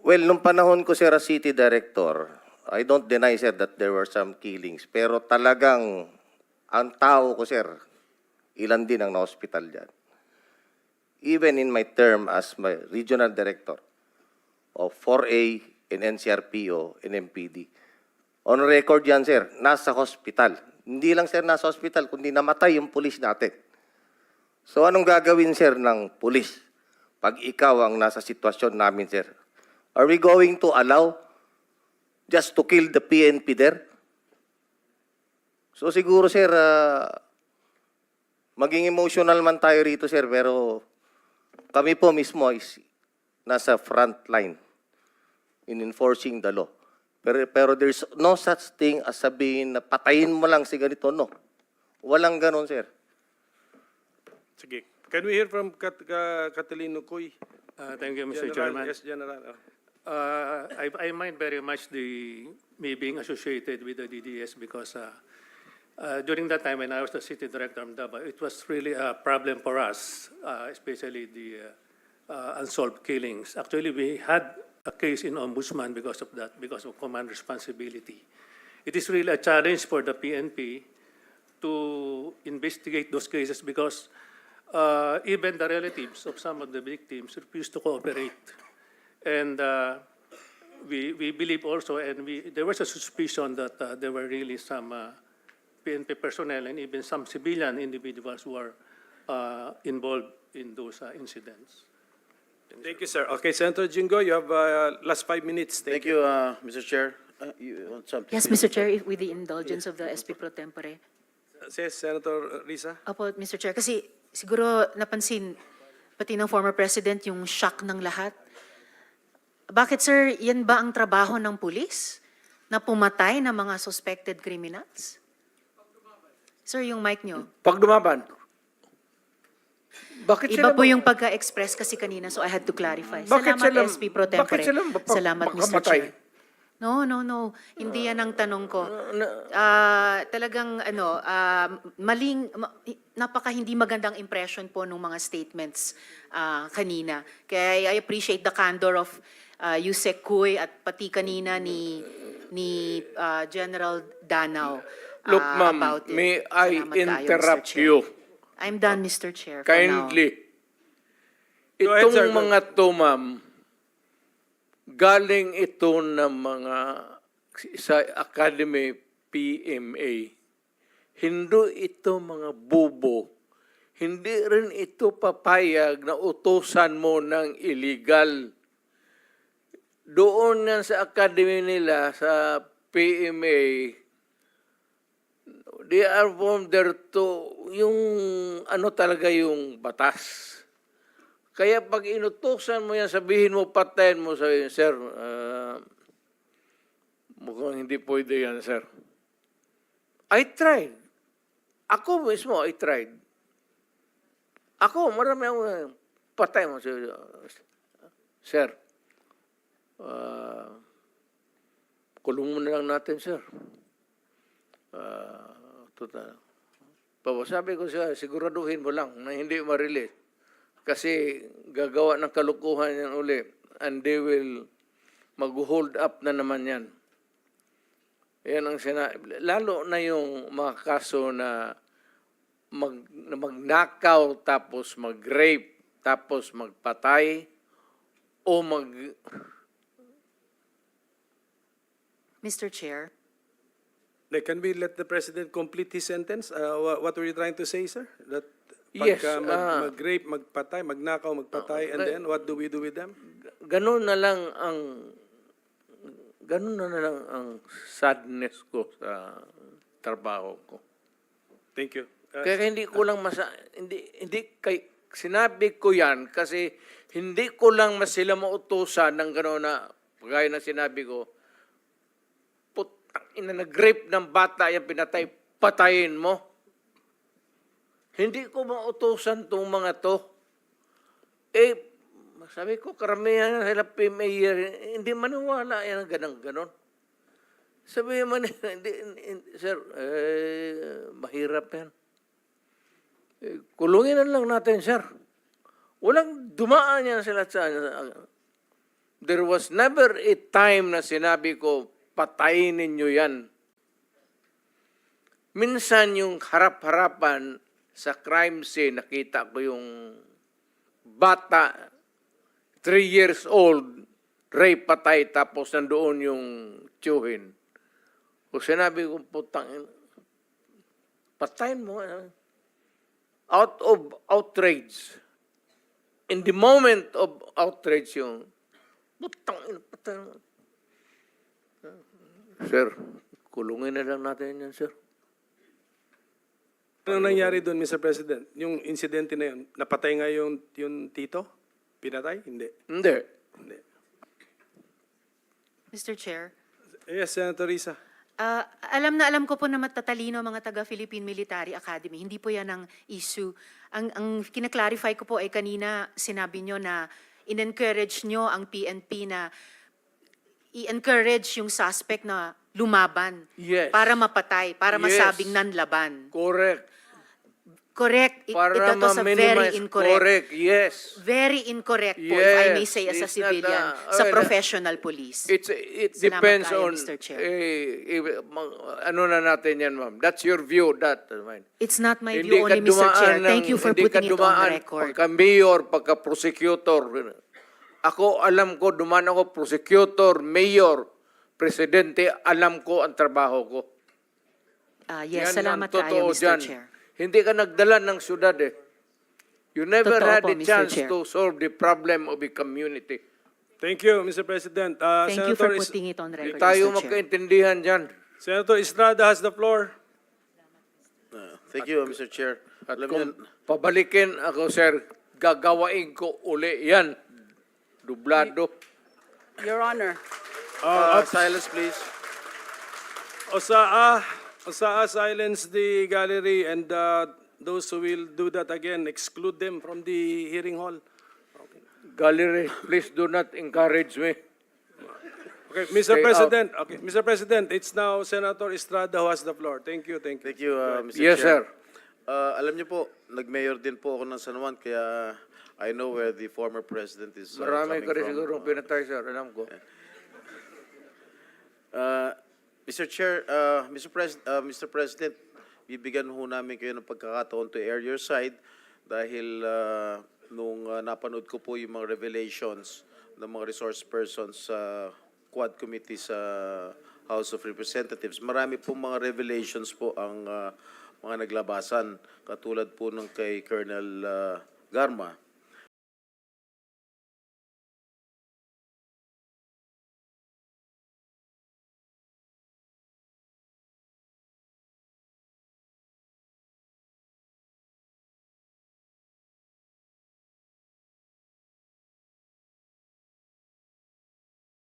Well, nung panahon ko, sir, as city director, I don't deny, sir, that there were some killings. Pero talagang, ang tao ko, sir, ilan din ang na-hospital dyan. Even in my term as my regional director of 4A in NCRPO and MPD. On record yan, sir, nasa hospital. Hindi lang, sir, nasa hospital, kundi namatay yung pulis natin. So, anong gagawin, sir, ng pulis pag ikaw ang nasa sitwasyon namin, sir? Are we going to allow just to kill the PNP there? So, siguro, sir, maging emotional man tayo rito, sir, pero kami po mismo is nasa front line in enforcing the law. Pero there's no such thing as sabihin na patayin mo lang si ganito, no. Walang ganon, sir. Sige. Can we hear from Catalino Coy? Thank you, Mr. General, Chairman. yes, General. I mind very much me being associated with the DDS because during that time when I was the city director of Davao, it was really a problem for us, especially the unsolved killings. Actually, we had a case in Ombudsman because of that, because of command responsibility. It is really a challenge for the PNP to investigate those cases because even the relatives of some of the victims refused to cooperate. And we believe also, and there was a suspicion that there were really some PNP personnel and even some civilian individuals who are involved in those incidents. Thank you, sir. Okay, Senator Jingo, you have last 5 minutes. Thank you, Mr. Chair. You want something? Yes, Mr. Chair, with the indulgence of the SP Pro Tempore. Yes, Senator Risa. Opo, Mr. Chair, kasi siguro napansin, pati ng former president, yung shock ng lahat. Bakit, sir, yan ba ang trabaho ng pulis? Na pumatay ng mga suspected criminals? Sir, yung mic nyo. Pag dumaban. Bakit Iba sila po yung pagka-express kasi kanina, so I had to clarify. Bakit Salamat, sila- SP Pro Tempore. bakit sila Salamat, Mr. makamatay? Chair. No. Hindi yan ang tanong ko. Talagang, napaka hindi magandang impression po ng mga statements kanina. Kaya I appreciate the candor of Yusek Kuy at pati kanina ni General Danao. Look, ma'am, about it. may I Salamat kayo, Mr. interrupt Chair. you I'm done, Mr. Chair, for now. kindly? Go ahead, sir. Itong mga to, ma'am, galing ito ng mga sa Academy PMA. Hindi ito mga bubo. Hindi rin ito papayag na utusan mo ng illegal. Doon yan sa academy nila, sa PMA, they are from there to, yung ano talaga yung batas. Kaya pag inutusan mo yan, sabihin mo, patayin mo, sabihin, sir, mukhang hindi pwede yan, sir. I tried. Ako mismo, I tried. Ako, marami akong patay mo, sir. Kulong mo na lang natin, sir. Total. Sabi ko siya, siguraduhin mo lang na hindi ma-release. Kasi gagawa ng kalukuhan yan uli. And they will mag-hold up na naman yan. Yan ang lalo na yung mga kaso na magnakaw, tapos mag-rape, tapos magpatay, o Mr. Chair. Can we let the President complete his sentence? What were you trying to say, sir? That Yes, pagka mag-rape, magpatay, magnakaw, magpatay, and then what do we do with them? ganun na lang ang sadness ko sa trabaho ko. Thank you. Kaya hindi ko lang sinabi ko yan kasi hindi ko lang sila mautusan ng gano'n na gaya na sinabi ko, putang ina, nag-rape ng bata, yan pinatay, patayin mo. Hindi ko mautusan itong mga to. Sabi ko, karamihan sila PMA, hindi maniwala yan ang ganon. Sabi man, sir, mahirap yan. Kulungin na lang natin, sir. Walang dumaan yan sila sa There was never a time na sinabi ko, patayin ninyo yan. Minsan yung harap-harapan sa crime scene, nakita ko yung bata, 3 years old, rape patay, tapos nandoon yung tiyuhin. O sinabi ko, putang, patayin mo. Out of outrage. In the moment of outrage yung, putang, patayin mo. Sir, kulungin na lang natin yan, sir. Ano nangyari doon, Mr. President? Yung insidente na yun, napatay nga yung tito? Pinatay? Hindi. Hindi. Hindi. Mr. Chair, Yes, Senator Risa. alam na alam ko po na matatalino ang mga taga-Philippine Military Academy. Hindi po yan ang issue. Ang kinaklarify ko po ay kanina sinabi nyo na in-encourage nyo ang PNP na i-encourage yung suspect na lumaban Yes. para mapatay, para Yes. masabing nanlaban. Correct. Correct. Para That was a very ma-minimize. incorrect. Correct, yes. Very incorrect po, if I may Yes, say, as a it's not civilian, a- sa well, professional police. It Salamat depends kayo, on, Mr. Chair. ano na natin yan, ma'am. That's your view, that. Mine. It's not my view only, Mr. Chair. Thank you for putting it on the record. Pagka-mayor, pagka-prosecutor. Ako, alam ko, dumaan ako, prosecutor, mayor, presidente, alam ko ang trabaho ko. Yes, Yan salamat ang totoo kayo, Mr. dyan. Chair. Hindi ka nagdala ng syudad eh. You never Totoo had po, a Mr. chance Chair. to solve the problem of a community. Thank you, Mr. President. Thank you for Senator putting it on Hindi record, tayo Mr. Chair. magkaintindihan dyan. Senator Estrada has the floor. Thank you, Mr. Chair. At Alam kung niyo, pabalikin ako, sir, gagawain ko uli yan. Dublado. Your Honor, silence, please. Osaa, silence the gallery and those who will do that again, exclude them from the hearing hall. Gallery, please do not encourage me. Okay, Mr. Stay President. Okay, Mr. President, it's now Senator Estrada who has the floor. Thank you, thank you. Thank you, Mr. Yes, Chair. sir. Alam niyo po, nag-mayor din po ako ng San Juan, kaya I know where the former president is Marami coming ka rin from. siguro pinatay, sir. Alam ko. Mr. Chair, Mr. President, bibigyan ho namin kayo ng pagkakataon to air your side dahil nung napanood ko po yung mga revelations ng mga resource persons sa Quad Committee sa House of Representatives. Marami po mga revelations po ang mga naglabasan, katulad po ng kay Colonel Garma.